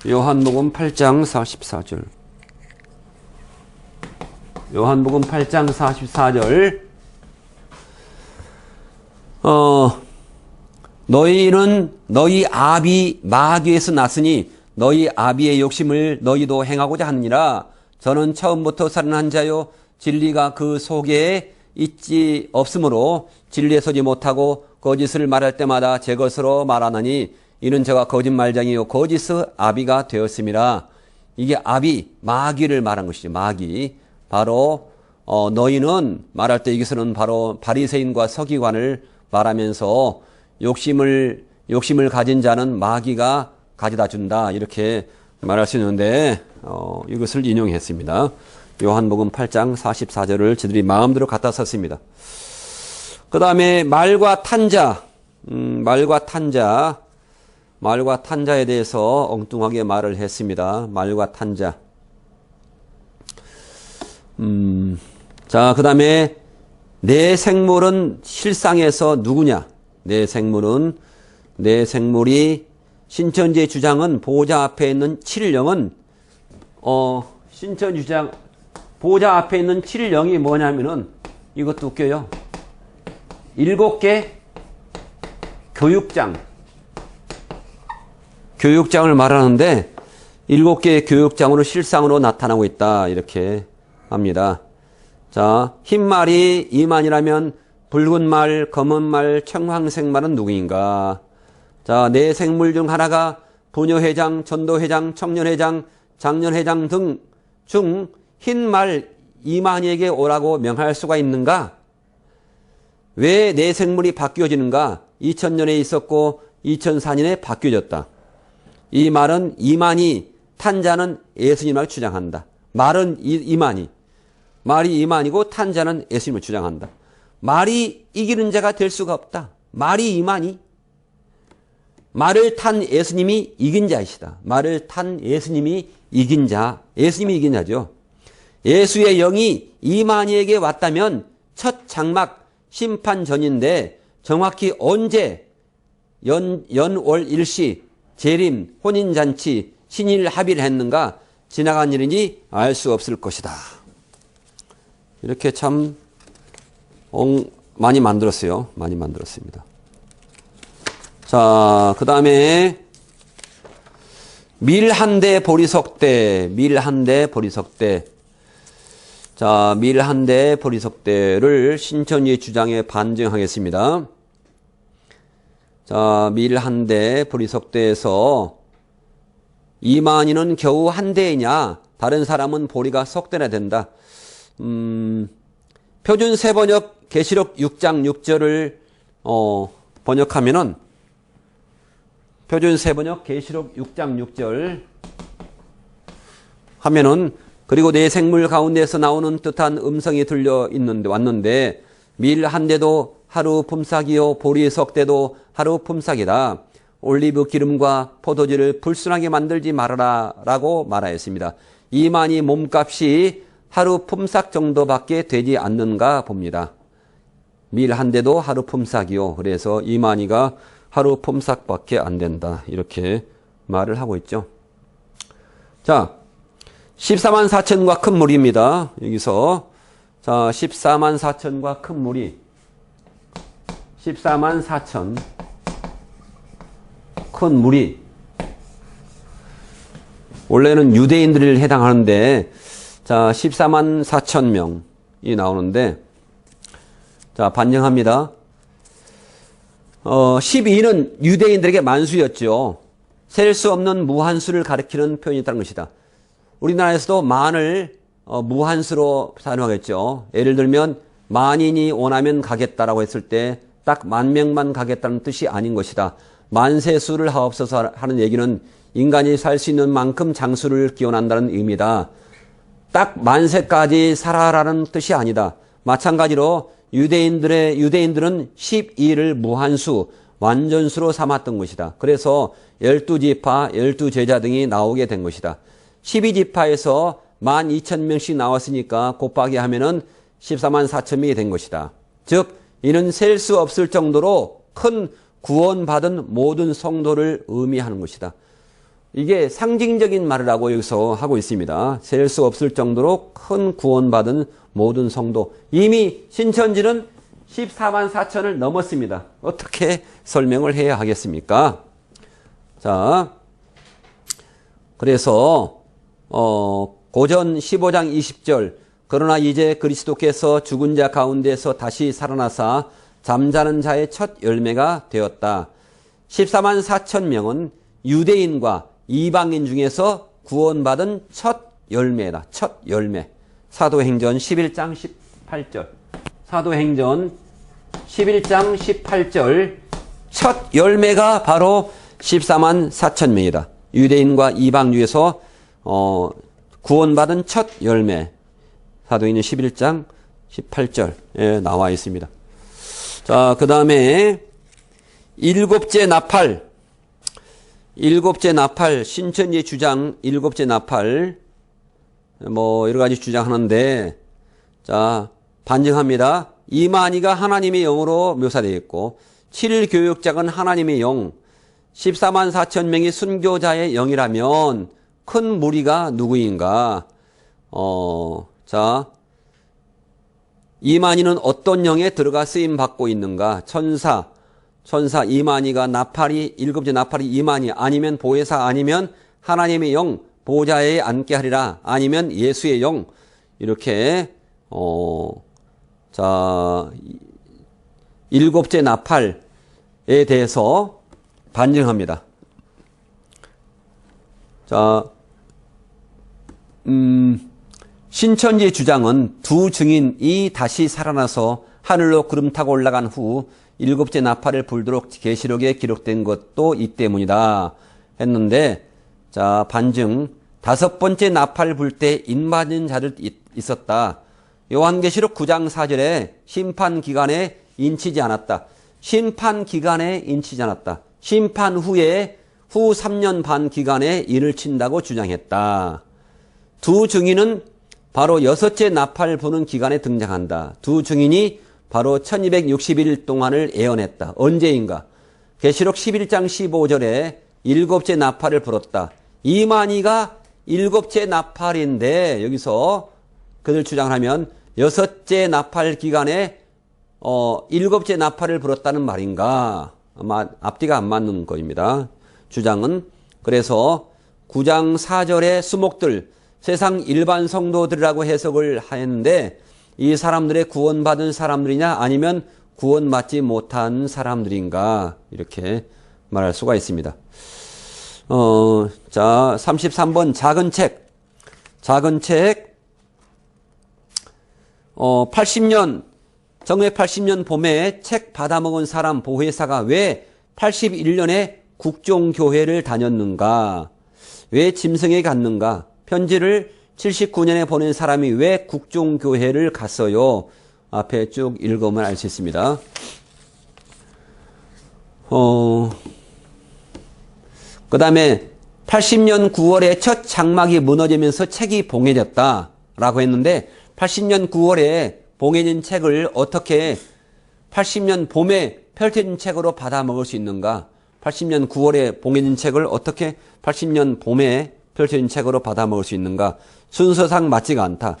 요한복음 8장 44절 요한복음 8장 44절 너희는 너희 아비 마귀에서 났으니 너희 아비의 욕심을 너희도 행하고자 하느니라. 저는 처음부터 살인한 자요 진리가 그 속에 있지 없으므로 진리에 서지 못하고 거짓을 말할 때마다 제 것으로 말하나니 이는 저가 거짓말장이요 거짓의 아비가 되었음이라. 이게 아비 마귀를 말한 것이죠. 마귀. 바로 너희는 말할 때 여기서는 바로 바리새인과 서기관을 말하면서 욕심을 가진 자는 마귀가 가져다 준다 이렇게 말할 수 있는데 이것을 인용했습니다. 요한복음 8장 44절을 저들이 마음대로 갖다 썼습니다. 그 다음에 말과 탄자 말과 탄자에 대해서 엉뚱하게 말을 했습니다. 말과 탄자. 자, 그 다음에 내 생물은 실상에서 누구냐? 내 생물이 신천지의 주장은 보좌 앞에 있는 7영은 신천지 주장 보좌 앞에 있는 7영이 뭐냐면은 이것도 웃겨요. 7개 교육장을 말하는데 7개의 교육장으로 실상으로 나타나고 있다 이렇게 합니다. 자, 흰 말이 이만이라면 붉은 말, 검은 말, 청황색 말은 누구인가? 자, 네 생물 중 하나가 부녀회장, 전도회장, 청년회장, 장년회장 등 중 흰 말 이만희에게 오라고 명할 수가 있는가? 왜 네 생물이 바뀌어지는가? 2000년에 있었고 2004년에 바뀌어졌다. 이 말은 이만희, 탄자는 예수님을 주장한다. 말은 이만희. 말이 이만희고 탄자는 예수님을 주장한다. 말이 이기는 자가 될 수가 없다. 말이 이만희. 말을 탄 예수님이 이긴 자이시다. 말을 탄 예수님이 이긴 자, 예수님이 이긴 자죠. 예수의 영이 이만희에게 왔다면 첫 장막 심판 전인데 정확히 언제 연월 일시 재림 혼인잔치 신일 합의를 했는가 지나간 일인지 알 수 없을 것이다. 이렇게 참 많이 만들었어요. 많이 만들었습니다. 자, 그 다음에 밀한대 보리석대, 밀한대 보리석대. 자, 밀한대 보리석대를 신천지의 주장에 반증하겠습니다. 자, 밀한대 보리석대에서 이만희는 겨우 한 대이냐, 다른 사람은 보리가 석대나 된다. 표준 세번역 계시록 6장 6절을 번역하면은 표준 세번역 계시록 6장 6절 하면은 그리고 내 생물 가운데서 나오는 듯한 음성이 들려 왔는데 밀 한 대도 하루 품삯이요 보리 석 대도 하루 품삯이다. 올리브 기름과 포도주를 불순하게 만들지 말아라 라고 말하였습니다. 이만희 몸값이 하루 품삯 정도밖에 되지 않는가 봅니다. 밀 한 대도 하루 품삯이요. 그래서 이만희가 하루 품삯밖에 안 된다. 이렇게 말을 하고 있죠. 자, 14만 4천과 큰 무리입니다. 여기서 자 14만 4천과 큰 무리 14만 4천 큰 무리 원래는 유대인들을 해당하는데 자 14만 4천 명이 나오는데 자 반증합니다. 12는 유대인들에게 만수였죠. 셀 수 없는 무한수를 가리키는 표현이었다는 것이다. 우리나라에서도 만을 무한수로 사용하겠죠. 예를 들면 만인이 원하면 가겠다라고 했을 때 딱 10,000명만 가겠다는 뜻이 아닌 것이다. 만세수를 하옵소서 하는 얘기는 인간이 살 수 있는 만큼 장수를 기원한다는 의미다. 딱 만세까지 살아라는 뜻이 아니다. 마찬가지로 유대인들은 12를 무한수, 완전수로 삼았던 것이다. 그래서 12지파, 12제자 등이 나오게 된 것이다. 12지파에서 12,000명씩 나왔으니까 곱하기 하면은 14만 4천명이 된 것이다. 즉, 이는 셀 수 없을 정도로 큰 구원받은 모든 성도를 의미하는 것이다. 이게 상징적인 말을 하고 여기서 하고 있습니다. 셀 수 없을 정도로 큰 구원받은 모든 성도. 이미 신천지는 14만 4천을 넘었습니다. 어떻게 설명을 해야 하겠습니까? 자, 그래서 고전 15장 20절 그러나 이제 그리스도께서 죽은 자 가운데서 다시 살아나사 잠자는 자의 첫 열매가 되었다. 14만 4천 명은 유대인과 이방인 중에서 구원받은 첫 열매다. 첫 열매. 사도행전 11장 18절. 사도행전 11장 18절 첫 열매가 바로 14만 4천 명이다. 유대인과 이방 중에서 구원받은 첫 열매. 사도행전 11장 18절에 나와 있습니다. 자, 그 다음에 일곱째 나팔, 신천지의 주장 일곱째 나팔, 여러 가지 주장하는데, 자, 반증합니다. 이만희가 하나님의 영으로 묘사되어 있고, 7일 교육장은 하나님의 영, 14만 4천 명이 순교자의 영이라면 큰 무리가 누구인가? 자, 이만희는 어떤 영에 들어가 쓰임 받고 있는가? 천사 이만희가 나팔이 일곱째 나팔이 이만희 아니면 보혜사 아니면 하나님의 영 보좌에 앉게 하리라 아니면 예수의 영 이렇게 자 일곱째 나팔에 대해서 반증합니다. 자 신천지의 주장은 두 증인이 다시 살아나서 하늘로 구름 타고 올라간 후 일곱째 나팔을 불도록 계시록에 기록된 것도 이 때문이다 했는데 자 반증 다섯 번째 나팔 불 때 인맞은 자들 있었다. 요한계시록 9장 4절에 심판 기간에 인치지 않았다. 심판 기간에 인치지 않았다. 심판 후에 후 3년 반 기간에 일을 친다고 주장했다. 두 증인은 바로 여섯째 나팔 부는 기간에 등장한다. 두 증인이 바로 1260일 동안을 예언했다. 언제인가? 계시록 11장 15절에 일곱째 나팔을 불었다. 이만희가 일곱째 나팔인데 여기서 그들 주장을 하면 여섯째 나팔 기간에 일곱째 나팔을 불었다는 말인가? 아마 앞뒤가 안 맞는 거입니다. 주장은. 그래서 9장 4절의 수목들, 세상 일반 성도들이라고 해석을 하였는데 이 사람들의 구원받은 사람들이냐 아니면 구원받지 못한 사람들인가 이렇게 말할 수가 있습니다. 자, 33번 작은 책. 80년, 정회 80년 봄에 책 받아먹은 사람 보혜사가 왜 81년에 국종교회를 다녔는가? 왜 짐승에 갔는가? 편지를 79년에 보낸 사람이 왜 국종교회를 갔어요? 앞에 쭉 읽으면 알 수 있습니다. 그 다음에 80년 9월에 첫 장막이 무너지면서 책이 봉해졌다 라고 했는데 80년 9월에 봉해진 책을 어떻게 80년 봄에 펼쳐진 책으로 받아 먹을 수 있는가? 80년 9월에 봉해진 책을 어떻게 80년 봄에 펼쳐진 책으로 받아 먹을 수 있는가? 순서상 맞지가 않다.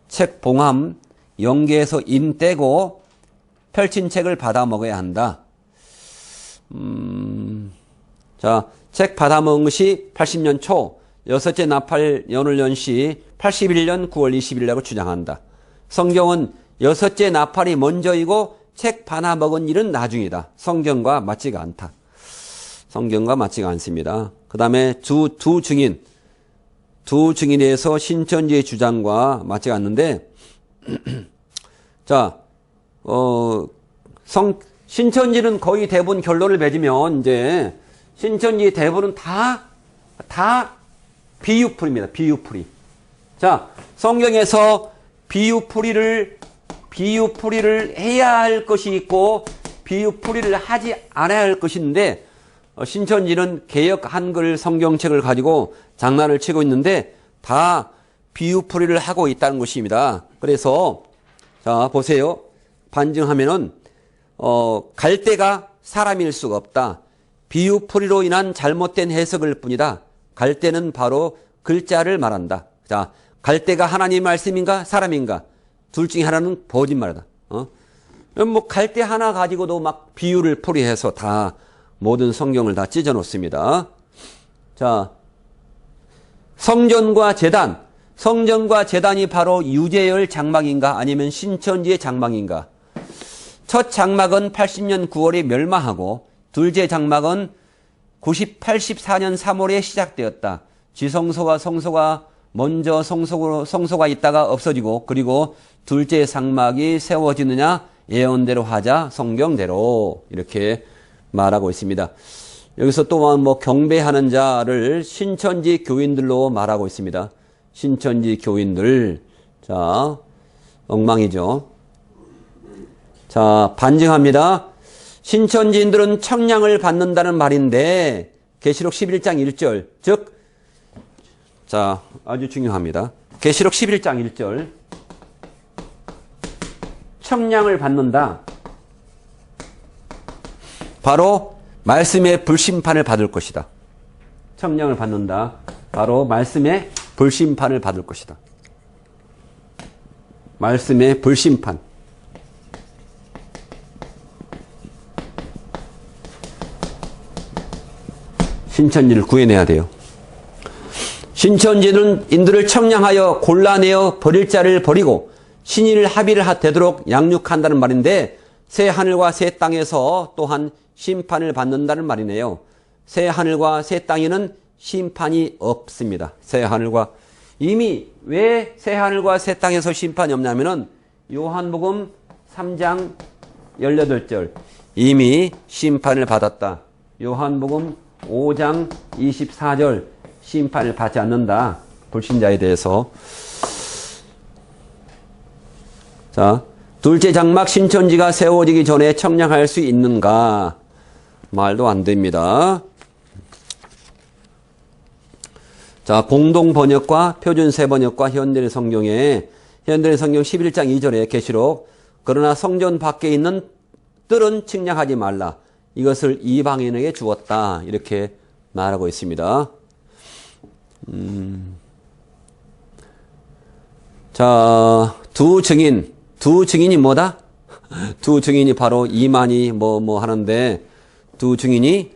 책 봉함, 연계해서 인 떼고 펼친 책을 받아 먹어야 한다. 자, 책 받아 먹은 것이 80년 초, 여섯째 나팔 연을 연 시 81년 9월 20일이라고 주장한다. 성경은 여섯째 나팔이 먼저이고 책 받아 먹은 일은 나중이다. 성경과 맞지가 않다. 성경과 맞지가 않습니다. 그 다음에 두 증인에 대해서 신천지의 주장과 맞지가 않는데, 자, 신천지는 거의 대부분 결론을 맺으면 이제 신천지 대부분은 다 비유풀이입니다. 비유풀이. 자, 성경에서 비유풀이를 해야 할 것이 있고 비유풀이를 하지 않아야 할 것이 있는데 신천지는 개역 한글 성경책을 가지고 장난을 치고 있는데 다 비유풀이를 하고 있다는 것입니다. 그래서 자, 보세요. 반증하면은 갈대가 사람일 수가 없다. 비유풀이로 인한 잘못된 해석일 뿐이다. 갈대는 바로 글자를 말한다. 자, 갈대가 하나님 말씀인가 사람인가? 둘 중에 하나는 거짓말이다. 뭐 갈대 하나 가지고도 막 비유를 풀이해서 다 모든 성경을 다 찢어 놓습니다. 자, 성전과 재단이 바로 유재열 장막인가 아니면 신천지의 장막인가? 첫 장막은 80년 9월에 멸망하고 둘째 장막은 84년 3월에 시작되었다. 지성소와 성소가 먼저 성소가 있다가 없어지고 그리고 둘째 장막이 세워지느냐 예언대로 하자 성경대로 이렇게 말하고 있습니다. 여기서 또한 뭐 경배하는 자를 신천지 교인들로 말하고 있습니다. 신천지 교인들. 자, 엉망이죠. 자, 반증합니다. 신천지인들은 청량을 받는다는 말인데 계시록 11장 1절 즉 자, 아주 중요합니다. 계시록 11장 1절 청량을 받는다. 바로 말씀의 불심판을 받을 것이다. 청량을 받는다. 바로 말씀의 불심판을 받을 것이다. 말씀의 불심판. 신천지를 구해내야 돼요. 신천지는 인들을 청량하여 골라내어 버릴 자를 버리고 신일 합의를 되도록 양육한다는 말인데 새 하늘과 새 땅에서 또한 심판을 받는다는 말이네요. 새 하늘과 새 땅에는 심판이 없습니다. 새 하늘과 이미 왜 새 하늘과 새 땅에서 심판이 없냐면은 요한복음 3장 18절 이미 심판을 받았다. 요한복음 5장 24절 심판을 받지 않는다. 불신자에 대해서. 자, 둘째 장막 신천지가 세워지기 전에 청량할 수 있는가? 말도 안 됩니다. 자, 공동 번역과 표준 새 번역과 현대인 성경에 현대인 성경 11장 2절에 계시록 그러나 성전 밖에 있는 뜰은 측량하지 말라. 이것을 이방인에게 주었다. 이렇게 말하고 있습니다. 자, 두 증인이 뭐다? 두 증인이 바로 이만희 뭐 하는데 두 증인이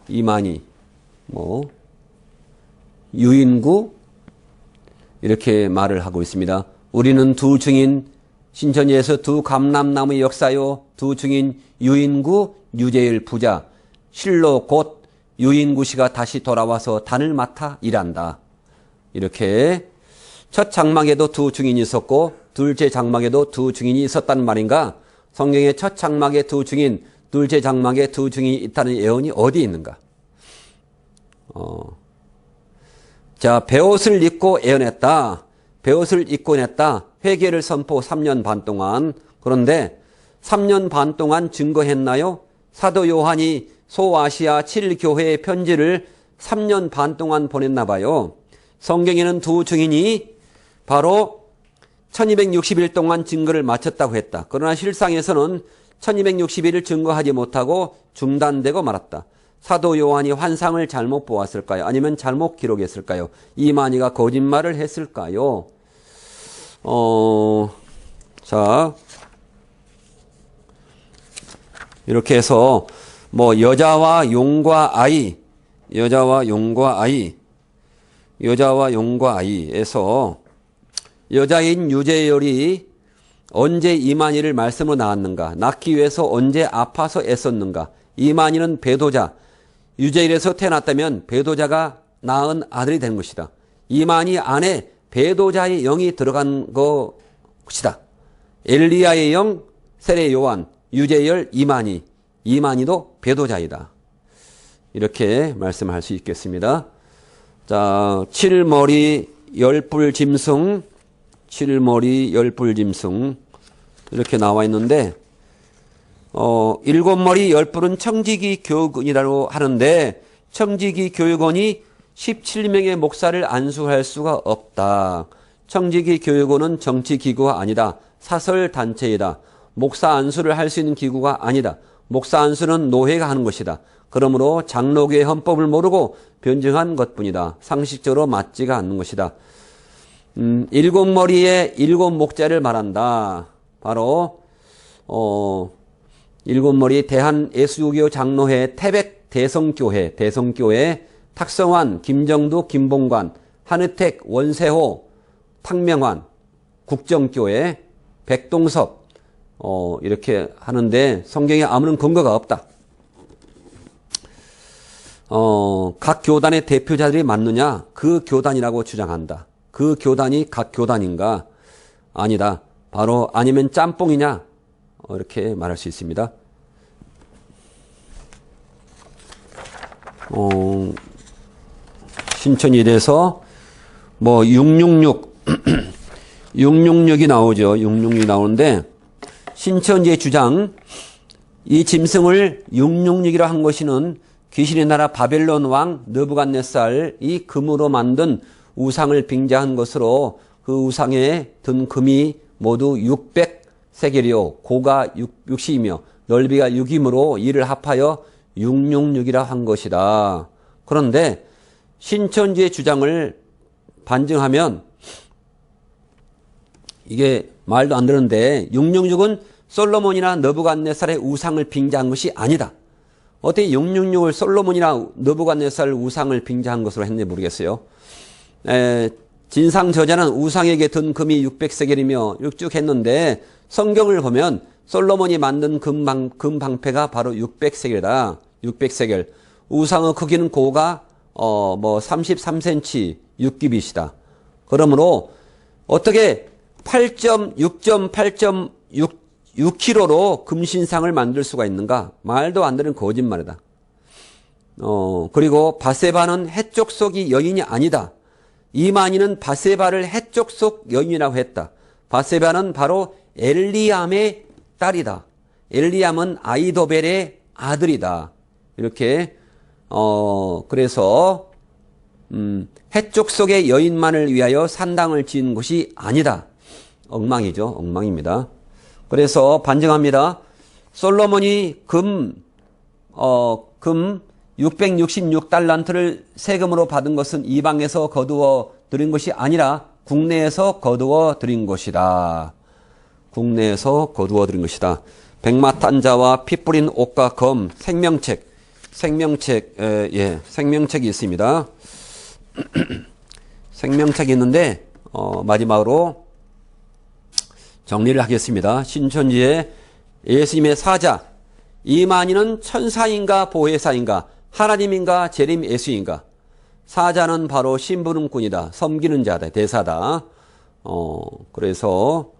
이만희 유인구 이렇게 말을 하고 있습니다. 우리는 두 증인 신천지에서 두 감람나무의 역사요 두 증인 유인구 유재일 부자 실로 곧 유인구 씨가 다시 돌아와서 단을 맡아 일한다. 이렇게 첫 장막에도 두 증인이 있었고 둘째 장막에도 두 증인이 있었다는 말인가? 성경의 첫 장막에 두 증인, 둘째 장막에 두 증인이 있다는 예언이 어디 있는가? 자, 베옷을 입고 예언했다. 베옷을 입고 냈다. 회개를 선포 3년 반 동안. 그런데 3년 반 동안 증거했나요? 사도 요한이 소아시아 7교회의 편지를 3년 반 동안 보냈나 봐요. 성경에는 두 증인이 바로 1260일 동안 증거를 마쳤다고 했다. 그러나 실상에서는 1260일을 증거하지 못하고 중단되고 말았다. 사도 요한이 환상을 잘못 보았을까요? 아니면 잘못 기록했을까요? 이만희가 거짓말을 했을까요? 자, 이렇게 해서 여자와 용과 아이에서 여자인 유재열이 언제 이만희를 말씀으로 낳았는가? 낳기 위해서 언제 아파서 애썼는가? 이만희는 배도자, 유재일에서 태어났다면 배도자가 낳은 아들이 된 것이다. 이만희 안에 배도자의 영이 들어간 것이다. 엘리야의 영, 세례 요한, 유재열, 이만희도 배도자이다. 이렇게 말씀할 수 있겠습니다. 자, 칠머리 열불 짐승 이렇게 나와 있는데 일곱 머리 열불은 청지기 교육원이라고 하는데 청지기 교육원이 17명의 목사를 안수할 수가 없다. 청지기 교육원은 정치기구가 아니다. 사설단체이다. 목사 안수를 할 수 있는 기구가 아니다. 목사 안수는 노회가 하는 것이다. 그러므로 장로교의 헌법을 모르고 변증한 것뿐이다. 상식적으로 맞지가 않는 것이다. 일곱 머리의 일곱 목자를 말한다. 바로 일곱 머리 대한예수교 장로회 태백 대성교회 탁성환, 김정두, 김봉관, 한의택, 원세호, 탁명환, 국정교회, 백동섭 이렇게 하는데 성경에 아무런 근거가 없다. 각 교단의 대표자들이 맞느냐? 그 교단이라고 주장한다. 그 교단이 각 교단인가? 아니다. 바로 아니면 짬뽕이냐? 이렇게 말할 수 있습니다. 신천지에서 666이 나오죠. 666이 나오는데 신천지의 주장 이 짐승을 666이라 한 것이는 귀신의 나라 바벨론 왕 느부갓네살이 금으로 만든 우상을 빙자한 것으로 그 우상에 든 금이 모두 600세겔이요 고가 60이며 넓이가 6이므로 이를 합하여 666이라 한 것이다. 그런데 신천지의 주장을 반증하면 이게 말도 안 되는데 666은 솔로몬이나 느부갓네살의 우상을 빙자한 것이 아니다. 어떻게 666을 솔로몬이나 느부갓네살 우상을 빙자한 것으로 했는지 모르겠어요. 진상 저자는 우상에게 든 금이 600세겔이며 육죽했는데 성경을 보면 솔로몬이 만든 금 방패가 바로 600세겔이다. 600세겔. 우상의 크기는 고가 33cm 6규빗이다. 그러므로 어떻게 8.6kg로 금신상을 만들 수가 있는가? 말도 안 되는 거짓말이다. 그리고 바세바는 해쪽 속이 여인이 아니다. 이만희는 바세바를 해쪽 속 여인이라고 했다. 바세바는 바로 엘리암의 딸이다. 엘리암은 아이도벨의 아들이다. 이렇게 그래서 해쪽 속의 여인만을 위하여 산당을 지은 곳이 아니다. 엉망이죠. 엉망입니다. 그래서 반증합니다. 솔로몬이 금 666달란트를 세금으로 받은 것은 이방에서 거두어 들인 것이 아니라 국내에서 거두어 들인 것이다. 국내에서 거두어 들인 것이다. 백마탄자와 피 뿌린 옷과 검, 생명책이 있습니다. 생명책이 있는데 마지막으로 정리를 하겠습니다. 신천지의 예수님의 사자, 이만희는 천사인가 보혜사인가, 하나님인가 재림 예수인가. 사자는 바로 심부름꾼이다. 섬기는 자다. 대사다. 그래서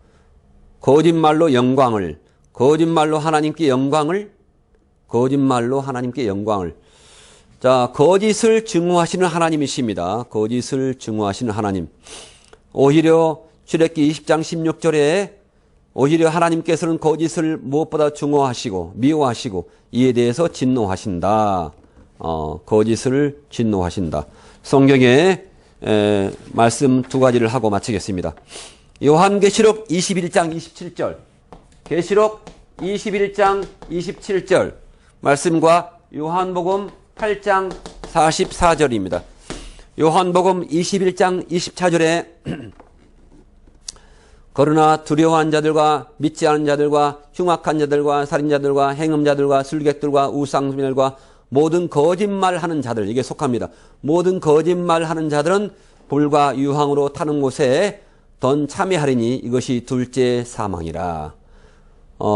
거짓말로 하나님께 영광을 자, 거짓을 증오하시는 하나님이십니다. 거짓을 증오하시는 하나님. 오히려 출애굽기 20장 16절에 오히려 하나님께서는 거짓을 무엇보다 증오하시고 미워하시고 이에 대해서 진노하신다. 거짓을 진노하신다. 성경에 말씀 두 가지를 하고 마치겠습니다. 요한계시록 21장 27절, 계시록 21장 27절 말씀과 요한복음 8장 44절입니다. 요한복음 21장 24절에 그러나 두려워한 자들과 믿지 않은 자들과 흉악한 자들과 살인자들과 행음자들과 술객들과 우상숭배들과 모든 거짓말하는 자들, 이게 속합니다. 모든 거짓말하는 자들은 불과 유황으로 타는 곳에 던 참여하리니 이것이 둘째 사망이라.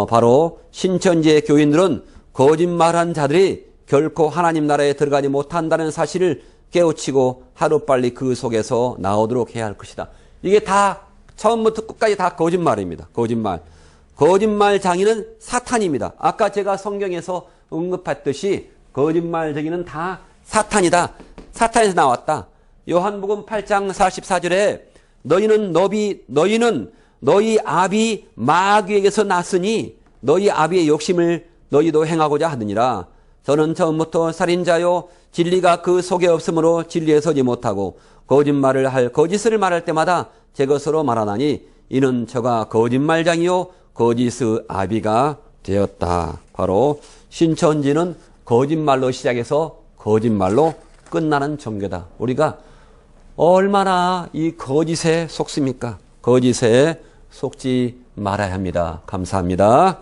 바로 신천지의 교인들은 거짓말한 자들이 결코 하나님 나라에 들어가지 못한다는 사실을 깨우치고 하루빨리 그 속에서 나오도록 해야 할 것이다. 이게 다 처음부터 끝까지 다 거짓말입니다. 거짓말 장인은 사탄입니다. 아까 제가 성경에서 언급했듯이 거짓말쟁이는 다 사탄이다. 사탄에서 나왔다. 요한복음 8장 44절에 너희는 너희 아비 마귀에게서 났으니 너희 아비의 욕심을 너희도 행하고자 하느니라. 저는 처음부터 살인자요 진리가 그 속에 없으므로 진리에 서지 못하고 거짓을 말할 때마다 제 것으로 말하나니 이는 저가 거짓말장이요 거짓의 아비가 되었다. 바로 신천지는 거짓말로 시작해서 거짓말로 끝나는 종교다. 우리가 얼마나 이 거짓에 속습니까? 거짓에 속지 말아야 합니다. 감사합니다.